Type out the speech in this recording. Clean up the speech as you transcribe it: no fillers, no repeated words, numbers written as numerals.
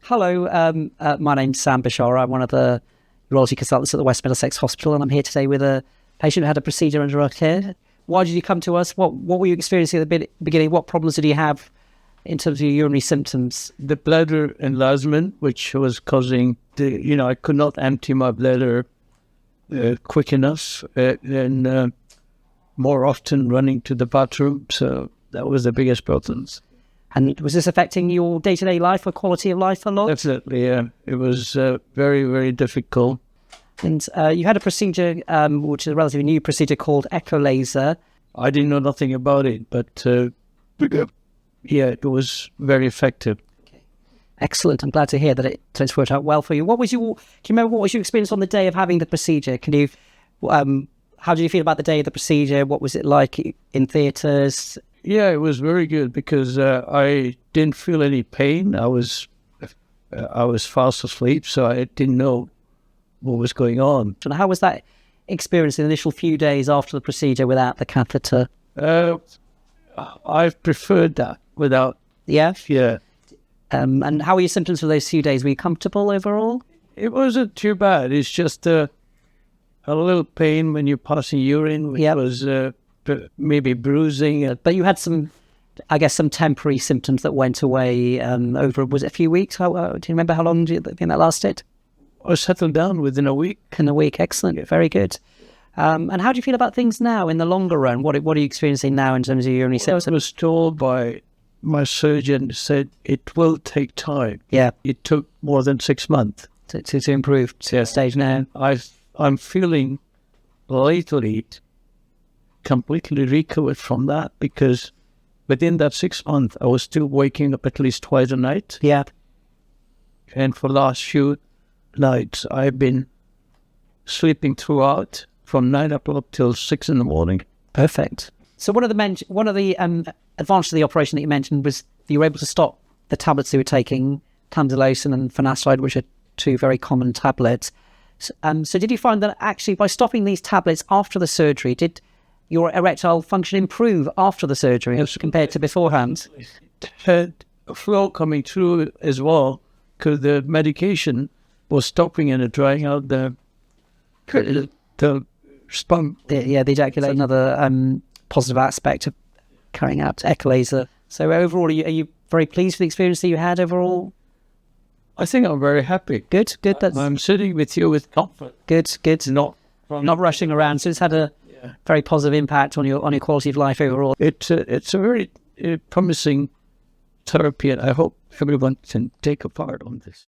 Hello, my name's Sam Bishara. I'm one of the urology consultants at the West Middlesex Hospital, and I'm here today with a patient who had a procedure under our care. Why did you come to us? What were you experiencing at the beginning? What problems did you have in terms of your urinary symptoms? The bladder enlargement, which was causing I could not empty my bladder quick enough, and more often running to the bathroom. So that was the biggest problems. And was this affecting your day-to-day life or quality of life a lot? Definitely, yeah. It was very, very difficult. And you had a procedure, which is a relatively new procedure called EchoLaser. I didn't know nothing about it, but yeah, it was very effective. Okay. Excellent. I'm glad to hear that it's worked out well for you. Can you remember what was your experience on the day of having the procedure? How did you feel about the day of the procedure? What was it like in theatres? Yeah, it was very good because I didn't feel any pain. I was fast asleep, so I didn't know what was going on. And how was that experience in the initial few days after the procedure without the catheter? I preferred that without. Yeah? Yeah. And how were your symptoms for those few days? Were you comfortable overall? It wasn't too bad. It's just a little pain when you're passing urine, which was maybe bruising. But you had some temporary symptoms that went away over, was it a few weeks? Do you remember how long do you think that lasted? I settled down within a week. In a week, excellent, very good. And how do you feel about things now in the longer run? What are you experiencing now in terms of your urinary symptoms? I was told by my surgeon, said it will take time. Yeah. It took more than 6 months. To improve to a stage now. I'm feeling lately completely recovered from that because within that 6 months, I was still waking up at least twice a night. Yeah. And for the last few nights, I've been sleeping throughout from 9 o'clock till 6 in the morning. Perfect. So one of the advantages of the operation that you mentioned was you were able to stop the tablets you were taking, tamsulosin and finasteride, which are two very common tablets. So did you find that actually by stopping these tablets after the surgery, did your erectile function improve after the surgery compared to beforehand? It had a flow coming through as well because the medication was stopping and drying out the sperm. The ejaculate, another positive aspect of carrying out EchoLaser. So overall, are you very pleased with the experience that you had overall? I think I'm very happy. Good. I'm sitting with you with comfort. Good. Not rushing around. So it's had a very positive impact on your quality of life overall. It's a very promising therapy, and I hope everyone can take a part on this.